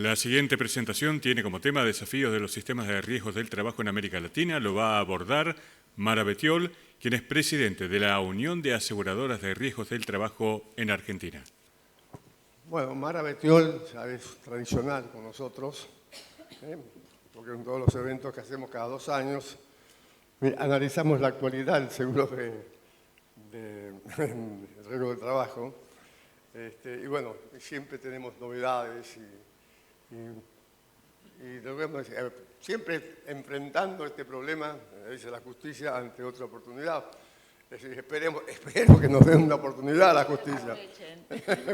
La siguiente presentación tiene como tema desafíos de los sistemas de riesgos del trabajo en América Latina. Lo va a abordar Mara Bettiol, quien es presidente de la Unión de Aseguradoras de Riesgos del Trabajo en Argentina. Bueno, Mara Bettiol ya es tradicional con nosotros, porque en todos los eventos que hacemos cada 2 años analizamos la actualidad del seguro de riesgo del trabajo. Y bueno, siempre tenemos novedades y siempre enfrentando este problema, dice la justicia, ante otra oportunidad. Es decir, esperemos que nos den una oportunidad a la justicia,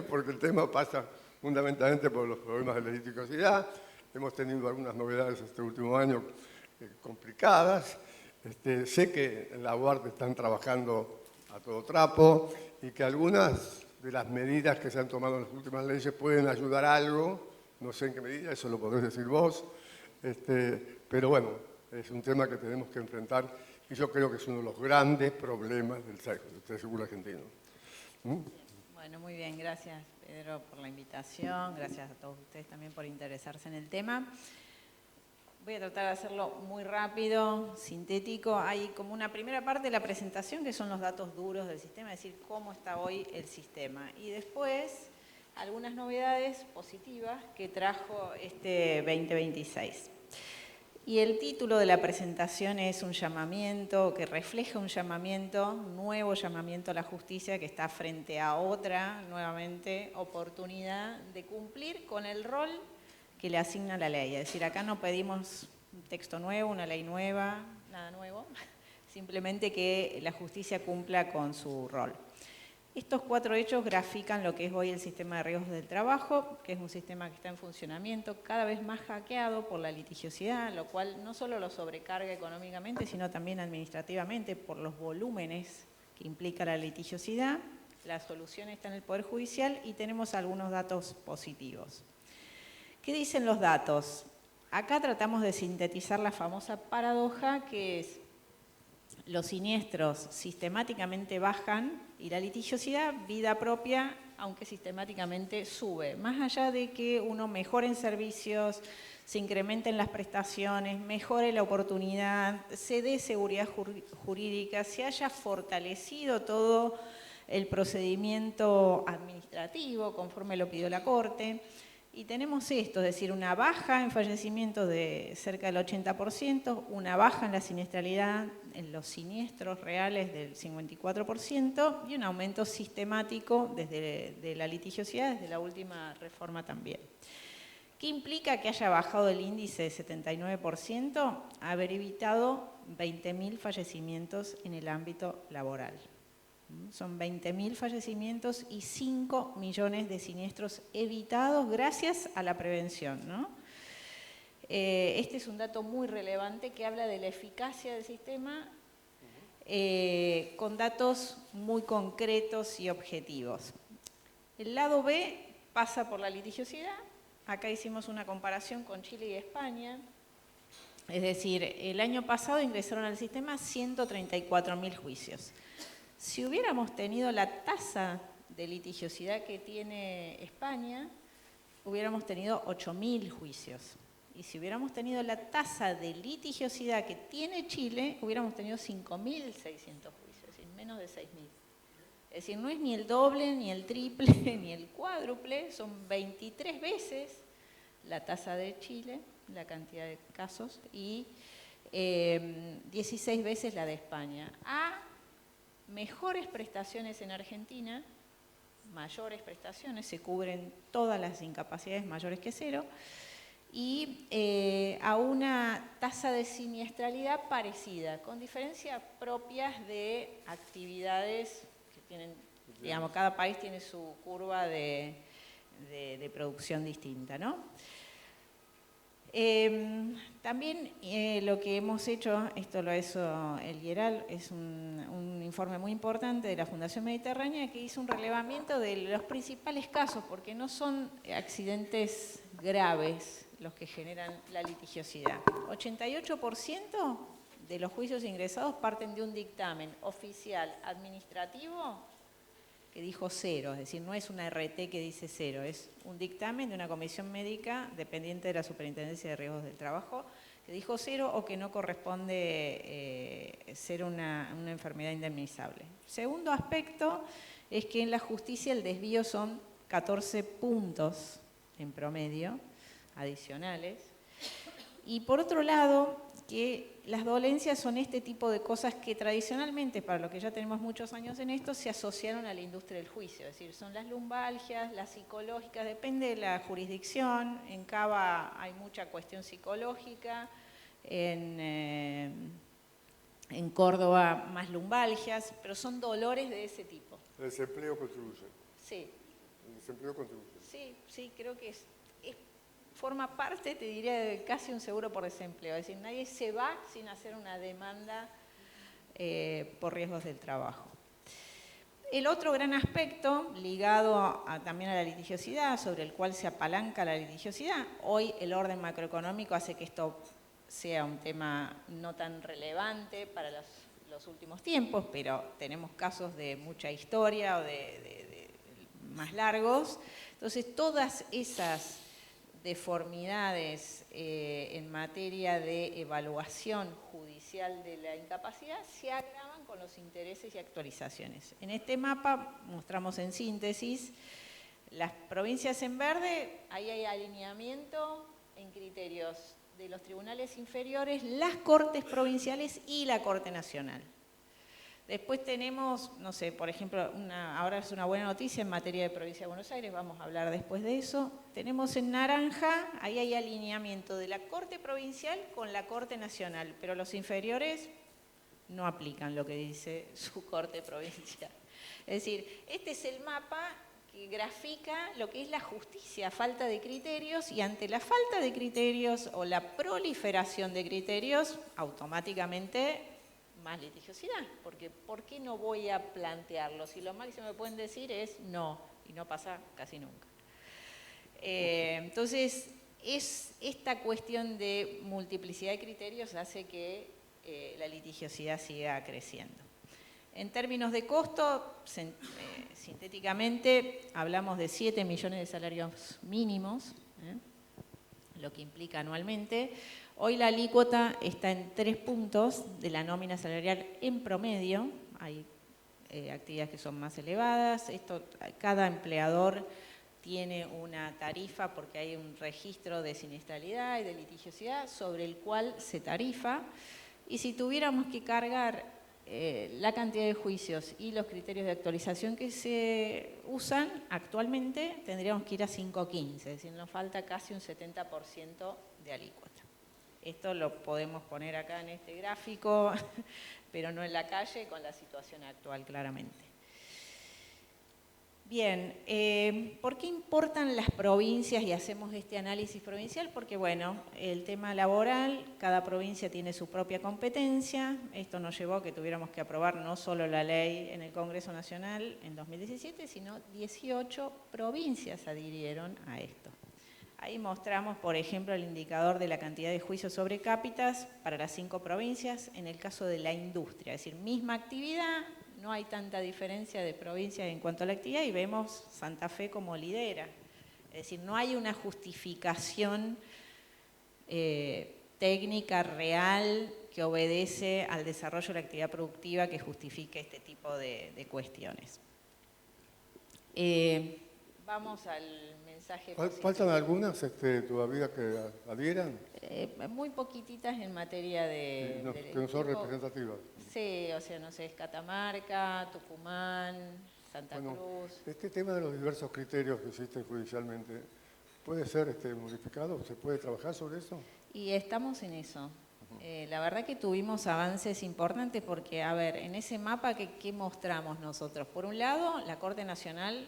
porque el tema pasa fundamentalmente por los problemas de la litigiosidad. Hemos tenido algunas novedades este último año complicadas. Sé que en la UART están trabajando a todo trapo y que algunas de las medidas que se han tomado en las últimas leyes pueden ayudar a algo. No sé en qué medida, eso lo podés decir vos. Pero bueno, es un tema que tenemos que enfrentar y yo creo que es uno de los grandes problemas del seguro argentino. Bueno, muy bien, gracias Pedro por la invitación, gracias a todos ustedes también por interesarse en el tema. Voy a tratar de hacerlo muy rápido, sintético. Hay como una primera parte de la presentación que son los datos duros del sistema, es decir, cómo está hoy el sistema. Y después algunas novedades positivas que trajo este 2026. Y el título de la presentación es un llamamiento que refleja un llamamiento, nuevo llamamiento a la justicia que está frente a otra, nuevamente, oportunidad de cumplir con el rol que le asigna la ley. Es decir, acá no pedimos un texto nuevo, una ley nueva, nada nuevo, simplemente que la justicia cumpla con su rol. Estos 4 hechos grafican lo que es hoy el sistema de riesgos del trabajo, que es un sistema que está en funcionamiento, cada vez más hackeado por la litigiosidad, lo cual no solo lo sobrecarga económicamente, sino también administrativamente por los volúmenes que implica la litigiosidad. La solución está en el Poder Judicial y tenemos algunos datos positivos. ¿Qué dicen los datos? Acá tratamos de sintetizar la famosa paradoja que es: los siniestros sistemáticamente bajan y la litigiosidad, vida propia, aunque sistemáticamente sube. Más allá de que uno mejore en servicios, se incrementen las prestaciones, mejore la oportunidad, se dé seguridad jurídica, se haya fortalecido todo el procedimiento administrativo conforme lo pidió la Corte. Y tenemos esto, es decir, una baja en fallecimientos de cerca del 80%, una baja en la siniestralidad, en los siniestros reales del 54% y un aumento sistemático desde la litigiosidad, desde la última reforma también. ¿Qué implica que haya bajado el índice de 79%? Haber evitado 20.000 fallecimientos en el ámbito laboral. Son 20.000 fallecimientos y 5 millones de siniestros evitados gracias a la prevención, ¿no? Este es un dato muy relevante que habla de la eficacia del sistema con datos muy concretos y objetivos. El lado B pasa por la litigiosidad. Acá hicimos una comparación con Chile y España. Es decir, el año pasado ingresaron al sistema 134.000 juicios. Si hubiéramos tenido la tasa de litigiosidad que tiene España, hubiéramos tenido 8.000 juicios. Y si hubiéramos tenido la tasa de litigiosidad que tiene Chile, hubiéramos tenido 5.600 juicios, es decir, menos de 6.000. Es decir, no es ni el doble, ni el triple, ni el cuádruple, son 23 veces la tasa de Chile, la cantidad de casos, y 16 veces la de España. Mejores prestaciones en Argentina, mayores prestaciones, se cubren todas las incapacidades mayores que 0, y a una tasa de siniestralidad parecida, con diferencias propias de actividades que tienen, digamos, cada país tiene su curva de producción distinta, ¿no? También lo que hemos hecho, esto lo hizo el IERAL, es un informe muy importante de la Fundación Mediterránea que hizo un relevamiento de los principales casos, porque no son accidentes graves los que generan la litigiosidad. 88% de los juicios ingresados parten de un dictamen oficial administrativo que dijo 0, es decir, no es una RT que dice 0, es un dictamen de una comisión médica dependiente de la Superintendencia de Riesgos del Trabajo que dijo 0 o que no corresponde ser una enfermedad indemnizable. Segundo aspecto es que en la justicia el desvío son 14 puntos en promedio adicionales. Y por otro lado, que las dolencias son este tipo de cosas que tradicionalmente, para lo que ya tenemos muchos años en esto, se asociaron a la industria del juicio. Es decir, son las lumbalgias, las psicológicas, depende de la jurisdicción. En Cava hay mucha cuestión psicológica, en Córdoba más lumbalgias, pero son dolores de ese tipo. El desempleo contribuye. Sí. El desempleo contribuye. Sí, creo que forma parte, te diría, de casi un seguro por desempleo. Es decir, nadie se va sin hacer una demanda por riesgos del trabajo. El otro gran aspecto, ligado también a la litigiosidad, sobre el cual se apalanca la litigiosidad, hoy el orden macroeconómico hace que esto sea un tema no tan relevante para los últimos tiempos, pero tenemos casos de mucha historia o de más largos. Entonces, todas esas deformidades en materia de evaluación judicial de la incapacidad se agravan con los intereses y actualizaciones. En este mapa mostramos en síntesis las provincias en verde, ahí hay alineamiento en criterios de los tribunales inferiores, las cortes provinciales y la Corte Nacional. Después tenemos, no sé, por ejemplo, ahora es una buena noticia en materia de provincia de Buenos Aires, vamos a hablar después de eso. Tenemos en naranja, ahí hay alineamiento de la Corte Provincial con la Corte Nacional, pero los inferiores no aplican lo que dice su Corte Provincial. Es decir, este es el mapa que grafica lo que es la justicia, falta de criterios, y ante la falta de criterios o la proliferación de criterios, automáticamente más litigiosidad, porque ¿por qué no voy a plantearlo? Si lo máximo que pueden decir es no, y no pasa casi nunca. Entonces, esta cuestión de multiplicidad de criterios hace que la litigiosidad siga creciendo. En términos de costo, sintéticamente, hablamos de 7 millones de salarios mínimos, lo que implica anualmente. Hoy la alícuota está en 3 puntos de la nómina salarial en promedio. Hay actividades que son más elevadas. Cada empleador tiene una tarifa porque hay un registro de siniestralidad y de litigiosidad sobre el cual se tarifa. Y si tuviéramos que cargar la cantidad de juicios y los criterios de actualización que se usan actualmente, tendríamos que ir a 5.15, es decir, nos falta casi un 70% de alícuota. Esto lo podemos poner acá en este gráfico, pero no en la calle, con la situación actual claramente. Bien, ¿por qué importan las provincias y hacemos este análisis provincial? Porque, bueno, el tema laboral, cada provincia tiene su propia competencia. Esto nos llevó a que tuviéramos que aprobar no solo la ley en el Congreso Nacional en 2017, sino 18 provincias adhirieron a esto. Ahí mostramos, por ejemplo, el indicador de la cantidad de juicios sobre cápitas para las 5 provincias en el caso de la industria, es decir, misma actividad. No hay tanta diferencia de provincias en cuanto a la actividad y vemos Santa Fe como lidera. Es decir, no hay una justificación técnica real que obedece al desarrollo de la actividad productiva que justifique este tipo de cuestiones. Vamos al mensaje positivo. ¿Faltan algunas todavía que adhieran? Muy poquititas en materia de... que no son representativas. Sí, o sea, no sé, es Catamarca, Tucumán, Santa Cruz. Este tema de los diversos criterios que existen judicialmente, ¿puede ser modificado? ¿Se puede trabajar sobre eso? Y estamos en eso. La verdad que tuvimos avances importantes porque, a ver, en ese mapa, ¿qué mostramos nosotros? Por un lado, la Corte Nacional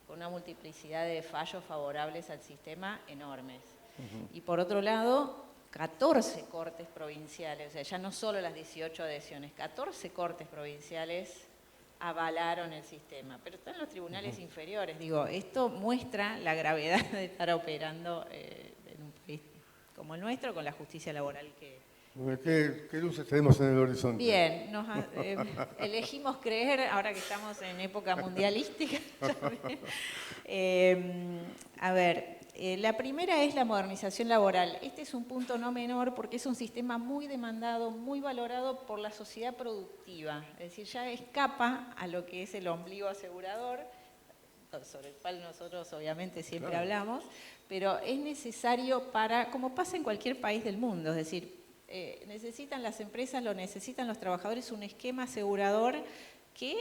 con una multiplicidad de fallos favorables al sistema enormes. Y por otro lado, 14 cortes provinciales, o sea, ya no solo las 18 adhesiones, 14 cortes provinciales avalaron el sistema, pero están los tribunales inferiores. Digo, esto muestra la gravedad de estar operando en un país como el nuestro, con la justicia laboral ¿Qué luces tenemos en el horizonte? Bien, elegimos creer, ahora que estamos en época mundialística. A ver, la primera es la modernización laboral. Este es un punto no menor porque es un sistema muy demandado, muy valorado por la sociedad productiva. Es decir, ya escapa a lo que es el ombligo asegurador, sobre el cual nosotros obviamente siempre hablamos, pero es necesario para, como pasa en cualquier país del mundo, es decir, necesitan las empresas, lo necesitan los trabajadores, un esquema asegurador que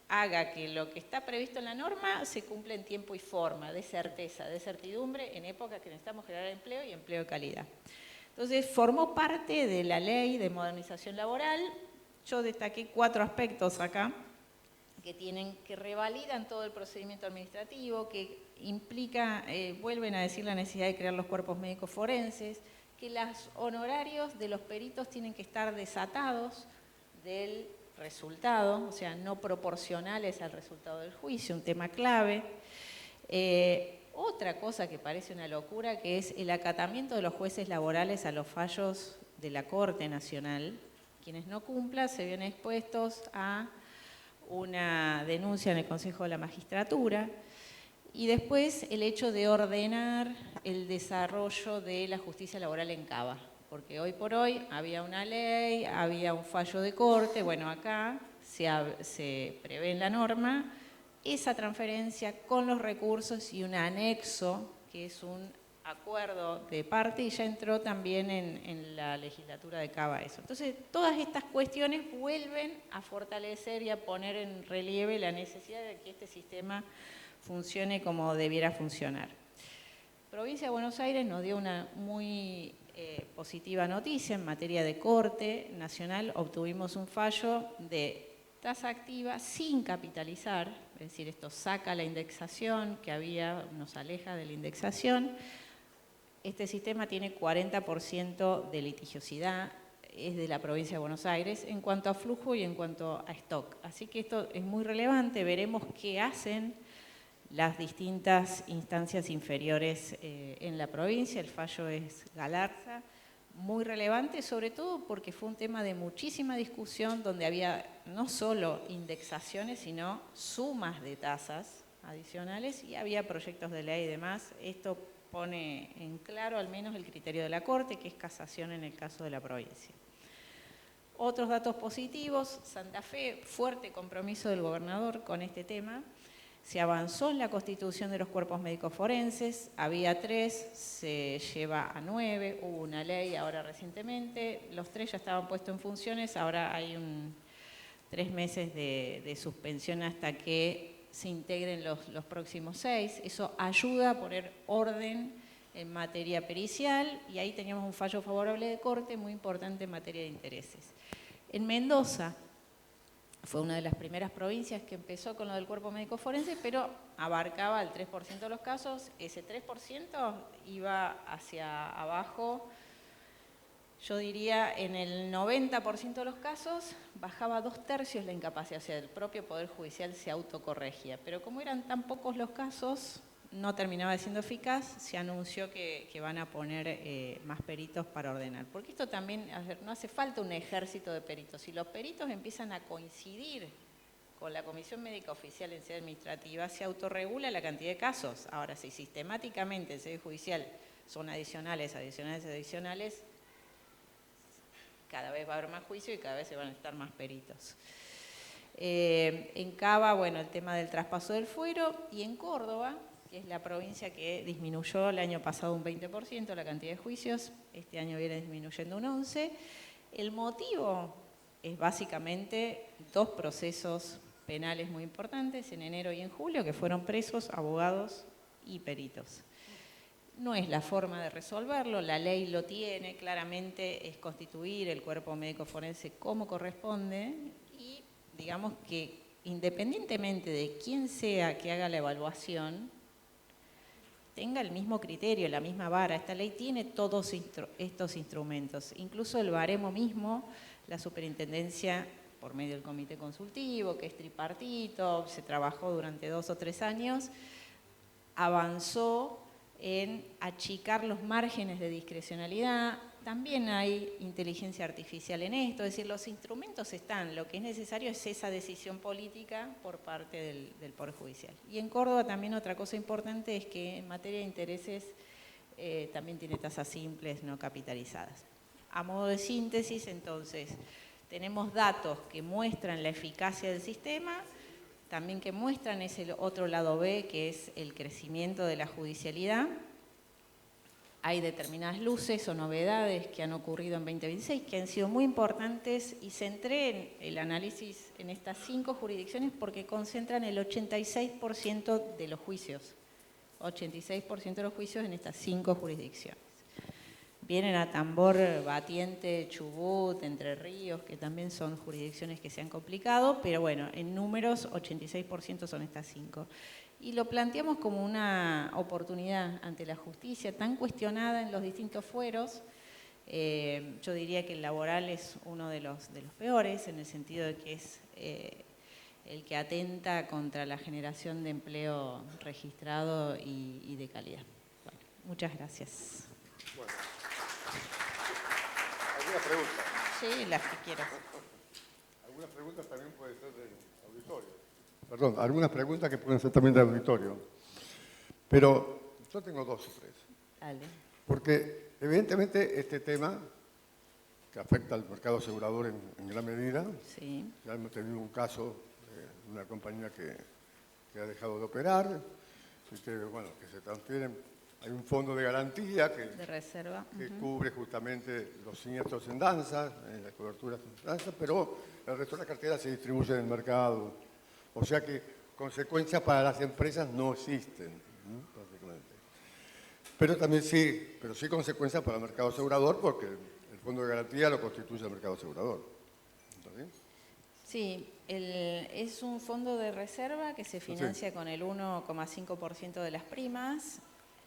haga que lo que está previsto en la norma se cumpla en tiempo y forma, de certeza, de certidumbre, en época que necesitamos generar empleo y empleo de calidad. Entonces, formó parte de la ley de modernización laboral. Yo destaqué 4 aspectos acá que revalidan todo el procedimiento administrativo, que implica, vuelven a decir la necesidad de crear los cuerpos médicos forenses, que los honorarios de los peritos tienen que estar desatados del resultado, o sea, no proporcionales al resultado del juicio, un tema clave. Otra cosa que parece una locura, que es el acatamiento de los jueces laborales a los fallos de la Corte Nacional. Quienes no cumplan se ven expuestos a una denuncia en el Consejo de la Magistratura. Y después el hecho de ordenar el desarrollo de la justicia laboral en Cava, porque hoy por hoy había una ley, había un fallo de corte, bueno, acá se prevé en la norma esa transferencia con los recursos y un anexo, que es un acuerdo de parte, y ya entró también en la legislatura de Cava eso. Entonces, todas estas cuestiones vuelven a fortalecer y a poner en relieve la necesidad de que este sistema funcione como debiera funcionar. Provincia de Buenos Aires nos dio una muy positiva noticia en materia de Corte Nacional. Obtuvimos un fallo de tasa activa sin capitalizar, es decir, esto saca la indexación que había, nos aleja de la indexación. Este sistema tiene 40% de litigiosidad, es de la provincia de Buenos Aires, en cuanto a flujo y en cuanto a stock. Así que esto es muy relevante, veremos qué hacen las distintas instancias inferiores en la provincia. El fallo es Galarza, muy relevante, sobre todo porque fue un tema de muchísima discusión, donde había no solo indexaciones, sino sumas de tasas adicionales, y había proyectos de ley y demás. Esto pone en claro al menos el criterio de la Corte, que es casación en el caso de la provincia. Otros datos positivos: Santa Fe, fuerte compromiso del gobernador con este tema. Se avanzó en la constitución de los cuerpos médicos forenses, había 3, se lleva a 9, hubo una ley ahora recientemente, los 3 ya estaban puestos en funciones, ahora hay 3 meses de suspensión hasta que se integren los próximos 6. Eso ayuda a poner orden en materia pericial, y ahí teníamos un fallo favorable de Corte muy importante en materia de intereses. En Mendoza fue una de las primeras provincias que empezó con lo del cuerpo médico forense, pero abarcaba el 3% de los casos. Ese 3% iba hacia abajo, yo diría en el 90% de los casos bajaba 2/3 la incapacidad, o sea, el propio Poder Judicial se autocorregía. Pero como eran tan pocos los casos, no terminaba siendo eficaz. Se anunció que van a poner más peritos para ordenar. Porque esto también, no hace falta un ejército de peritos. Si los peritos empiezan a coincidir con la Comisión Médica Oficial en sede administrativa, se autorregula la cantidad de casos. Ahora, si sistemáticamente en sede judicial son adicionales, cada vez va a haber más juicio y cada vez se van a necesitar más peritos. En Cava, bueno, el tema del traspaso del fuero, y en Córdoba, que es la provincia que disminuyó el año pasado un 20% la cantidad de juicios, este año viene disminuyendo un 11%. El motivo es básicamente 2 procesos penales muy importantes en enero y en julio, que fueron presos abogados y peritos. No es la forma de resolverlo, la ley lo tiene, claramente es constituir el cuerpo médico forense como corresponde, y digamos que independientemente de quién sea que haga la evaluación, tenga el mismo criterio, la misma vara. Esta ley tiene todos estos instrumentos, incluso el baremo mismo, la superintendencia, por medio del comité consultivo, que es tripartito, se trabajó durante 2 o 3 años, avanzó en achicar los márgenes de discrecionalidad, también hay inteligencia artificial en esto, es decir, los instrumentos están, lo que es necesario es esa decisión política por parte del Poder Judicial. Y en Córdoba también otra cosa importante es que en materia de intereses también tiene tasas simples no capitalizadas. A modo de síntesis, entonces, tenemos datos que muestran la eficacia del sistema, también que muestran ese otro lado B, que es el crecimiento de la judicialidad. Hay determinadas luces o novedades que han ocurrido en 2026 que han sido muy importantes y centré en el análisis en estas 5 jurisdicciones porque concentran el 86% de los juicios. 86% de los juicios en estas 5 jurisdicciones. Vienen a tambor batiente, Chubut, Entre Ríos, que también son jurisdicciones que se han complicado, pero bueno, en números 86% son estas 5. Y lo planteamos como una oportunidad ante la justicia tan cuestionada en los distintos fueros. Yo diría que el laboral es uno de los peores, en el sentido de que es el que atenta contra la generación de empleo registrado y de calidad. Bueno, muchas gracias. Bueno. ¿Alguna pregunta? Sí, las que quieras. Algunas preguntas también pueden ser del auditorio. Perdón, algunas preguntas que pueden ser también del auditorio. Pero yo tengo 2 o 3. Dale. Porque evidentemente este tema que afecta al mercado asegurador en gran medida, Sí. ya hemos tenido un caso de una compañía que ha dejado de operar, y que, bueno, que se transfieren. Hay un fondo de garantía De reserva. que cubre justamente los siniestros en danza, las coberturas en danza, pero el resto de la cartera se distribuye en el mercado. O sea que consecuencias para las empresas no existen, ¿no? Prácticamente. Pero también sí consecuencias para el mercado asegurador porque el fondo de garantía lo constituye el mercado asegurador. ¿Está bien? Sí, es un fondo de reserva que se financia con el 1,5% de las primas.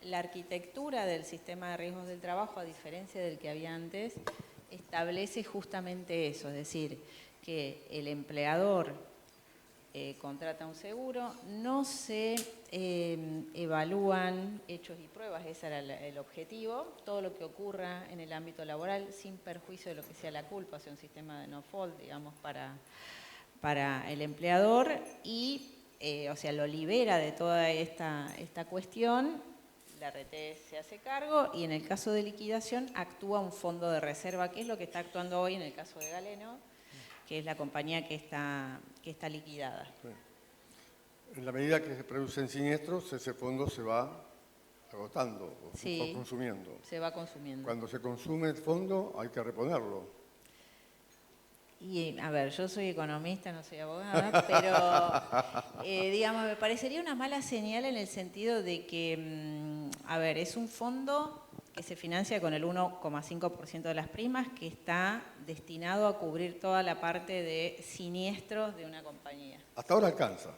La arquitectura del sistema de riesgos del trabajo, a diferencia del que había antes, establece justamente eso, es decir, que el empleador contrata un seguro, no se evalúan hechos y pruebas, ese era el objetivo, todo lo que ocurra en el ámbito laboral sin perjuicio de lo que sea la culpa, o sea, un sistema de no fault, digamos, para el empleador y, o sea, lo libera de toda esta cuestión. La RT se hace cargo y en el caso de liquidación actúa un fondo de reserva, que es lo que está actuando hoy en el caso de Galeno, que es la compañía que está liquidada. Sí. En la medida que se producen siniestros, ese fondo se va agotando o consumiendo. Se va consumiendo. Cuando se consume el fondo hay que reponerlo. Y, a ver, yo soy economista, no soy abogada, pero, digamos, me parecería una mala señal en el sentido de que, a ver, es un fondo que se financia con el 1,5% de las primas, que está destinado a cubrir toda la parte de siniestros de una compañía. Hasta ahora alcanza.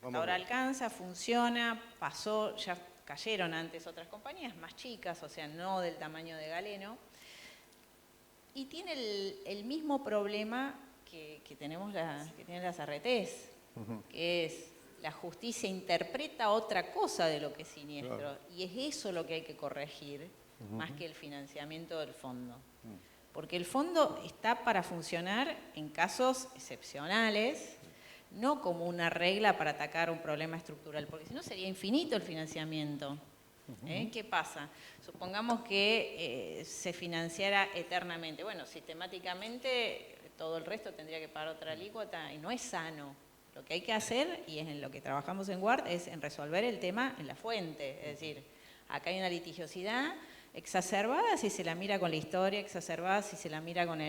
Hasta ahora alcanza, funciona, pasó, ya cayeron antes otras compañías más chicas, o sea, no del tamaño de Galeno. Y tiene el mismo problema que tienen las ARTs, que es la justicia interpreta otra cosa de lo que es siniestro. Claro. Y es eso lo que hay que corregir, más que el financiamiento del fondo. Porque el fondo está para funcionar en casos excepcionales, no como una regla para atacar un problema estructural, porque si no sería infinito el financiamiento. ¿Qué pasa? Supongamos que se financiara eternamente. Bueno, sistemáticamente todo el resto tendría que pagar otra alícuota y no es sano. Lo que hay que hacer, y es en lo que trabajamos en Guard, es en resolver el tema en la fuente. Es decir, acá hay una litigiosidad exacerbada si se la mira con la historia, exacerbada si se la mira con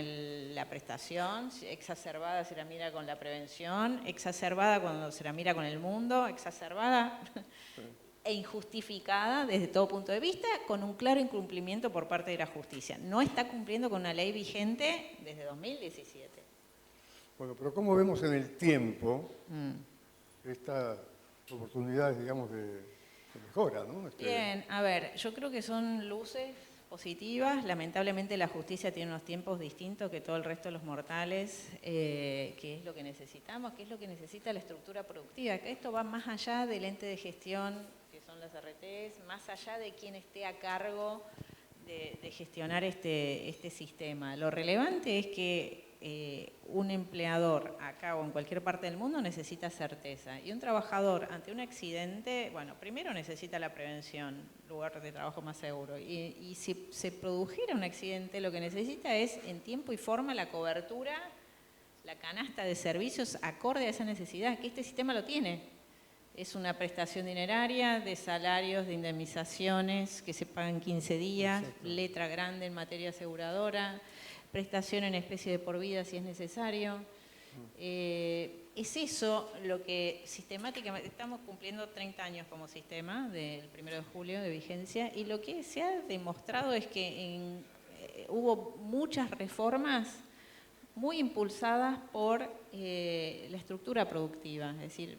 la prestación, exacerbada si la mira con la prevención, exacerbada cuando se la mira con el mundo, exacerbada e injustificada desde todo punto de vista, con un claro incumplimiento por parte de la justicia. No está cumpliendo con una ley vigente desde 2017. Bueno, pero ¿cómo vemos en el tiempo estas oportunidades, digamos, de mejora, ¿no? Bien, a ver, yo creo que son luces positivas. Lamentablemente la justicia tiene unos tiempos distintos que todo el resto de los mortales, que es lo que necesitamos, que es lo que necesita la estructura productiva. Que esto va más allá del ente de gestión, que son las RTs, más allá de quién esté a cargo de gestionar este sistema. Lo relevante es que un empleador acá o en cualquier parte del mundo necesita certeza y un trabajador ante un accidente, bueno, primero necesita la prevención, lugar de trabajo más seguro, y si se produjera un accidente lo que necesita es en tiempo y forma la cobertura, la canasta de servicios acorde a esa necesidad, que este sistema lo tiene. Es una prestación dineraria de salarios, de indemnizaciones que se pagan 15 días, exacto, letra grande en materia aseguradora, prestación en especie de por vida si es necesario. Es eso lo que sistemáticamente, estamos cumpliendo 30 años como sistema del 1 de julio de vigencia, y lo que se ha demostrado es que hubo muchas reformas muy impulsadas por la estructura productiva, es decir,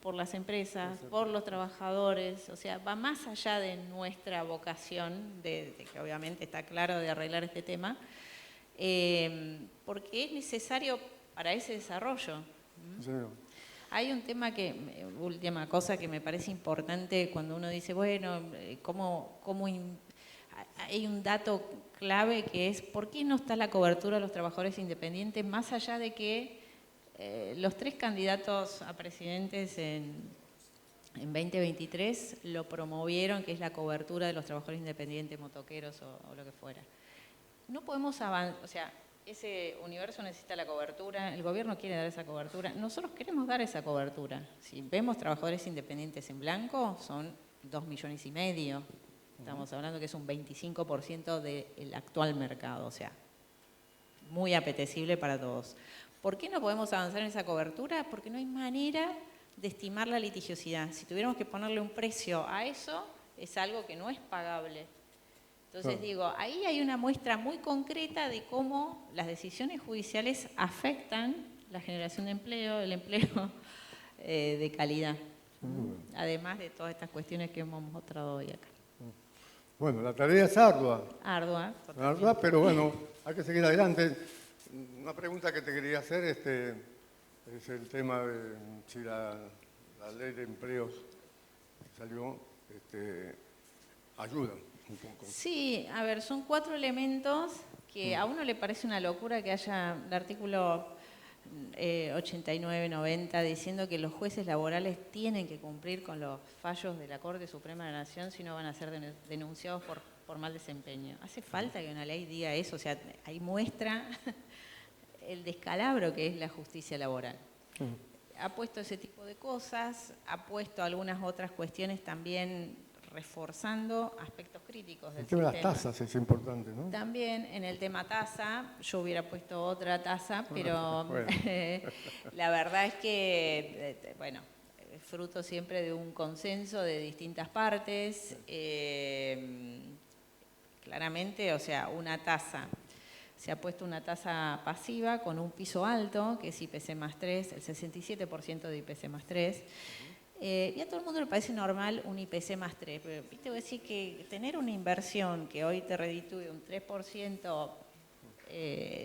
por las empresas, por los trabajadores, o sea, va más allá de nuestra vocación, de que obviamente está claro de arreglar este tema, porque es necesario para ese desarrollo. Sí. Hay un tema última cosa que me parece importante cuando uno dice, bueno, hay un dato clave que es ¿por qué no está la cobertura de los trabajadores independientes más allá de que los 3 candidatos a presidentes en 2023 lo promovieron, que es la cobertura de los trabajadores independientes, motoqueros o lo que fuera? No podemos avanzar, o sea, ese universo necesita la cobertura, el gobierno quiere dar esa cobertura, nosotros queremos dar esa cobertura. Si vemos trabajadores independientes en blanco, son 2,5 millones. Estamos hablando que es un 25% del actual mercado, o sea, muy apetecible para todos. ¿Por qué no podemos avanzar en esa cobertura? Porque no hay manera de estimar la litigiosidad. Si tuviéramos que ponerle un precio a eso, es algo que no es pagable. Entonces digo, ahí hay una muestra muy concreta de cómo las decisiones judiciales afectan la generación de empleo, el empleo de calidad. Además de todas estas cuestiones que hemos mostrado hoy acá. Bueno, la tarea es ardua. Ardua. Ardua, pero bueno, hay que seguir adelante. Una pregunta que te quería hacer es el tema de si la ley de empleos que salió ayuda un poco. Sí, a ver, son 4 elementos que a uno le parece una locura que haya el artículo 89, 90 diciendo que los jueces laborales tienen que cumplir con los fallos de la Corte Suprema de la Nación si no van a ser denunciados por mal desempeño. ¿Hace falta que una ley diga eso? O sea, ahí muestra el descalabro que es la justicia laboral. Ha puesto ese tipo de cosas, ha puesto algunas otras cuestiones también reforzando aspectos críticos del sistema. El tema de las tasas es importante, ¿no? También en el tema tasa, yo hubiera puesto otra tasa, pero la verdad es que, bueno, es fruto siempre de un consenso de distintas partes. Claramente, o sea, una tasa, se ha puesto una tasa pasiva con un piso alto, que es IPC más 3, el 67% de IPC más 3. Y a todo el mundo le parece normal un IPC más 3, pero viste, voy a decir que tener una inversión que hoy te reditúe un 3%,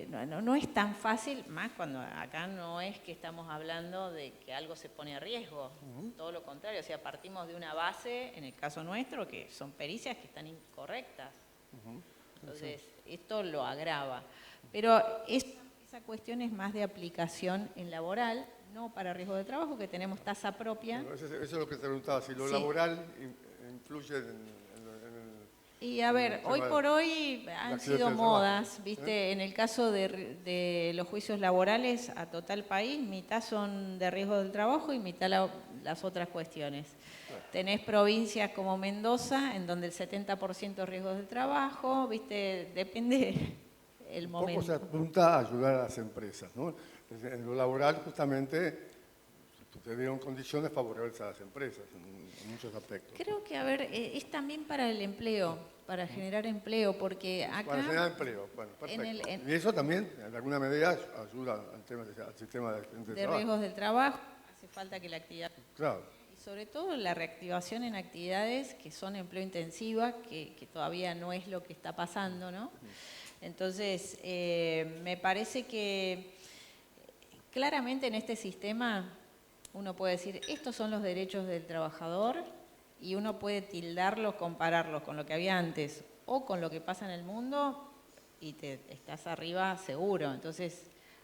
no es tan fácil, más cuando acá no es que estamos hablando de que algo se pone a riesgo, todo lo contrario, o sea, partimos de una base, en el caso nuestro, que son pericias que están incorrectas. Entonces, esto lo agrava. Pero esa cuestión es más de aplicación en laboral, no para riesgo de trabajo, que tenemos tasa propia. Bueno, eso es lo que te preguntaba, si lo laboral influye en y a ver, hoy por hoy han sido modas, ¿viste? En el caso de los juicios laborales a total país, mitad son de riesgo del trabajo y mitad las otras cuestiones. Tenés provincias como Mendoza, en donde el 70% es riesgo del trabajo, ¿viste? Depende el momento. Un poco se apunta a ayudar a las empresas, ¿no? En lo laboral, justamente, te dieron condiciones favorables a las empresas en muchos aspectos. Creo que, a ver, es también para el empleo, para generar empleo, porque acá... Para generar empleo, bueno, perfecto. Y eso también, en alguna medida, ayuda al sistema de riesgos del trabajo. Hace falta que la actividad... Claro. Y sobre todo la reactivación en actividades que son empleo intensiva, que todavía no es lo que está pasando, ¿no? Entonces, me parece que claramente en este sistema uno puede decir, estos son los derechos del trabajador, y uno puede tildarlos, compararlos con lo que había antes, o con lo que pasa en el mundo y estás arriba seguro. Entonces,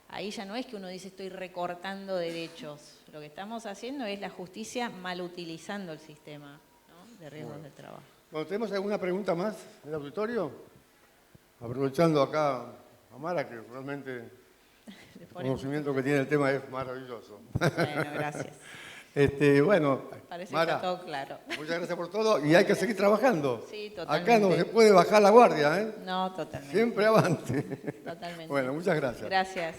ahí ya no es que uno dice estoy recortando derechos. Lo que estamos haciendo es la justicia mal utilizando el sistema, ¿no?, de riesgos del trabajo. Bueno, ¿tenemos alguna pregunta más en el auditorio? Aprovechando acá a Mara, que realmente el conocimiento que tiene el tema es maravilloso. Bueno, gracias. Bueno, Parece Mara, que está todo claro. muchas gracias por todo y hay que seguir trabajando. Sí, totalmente. Acá no se puede bajar la guardia, ¿eh? No, totalmente. Siempre avante. Totalmente. Bueno, muchas gracias. Gracias.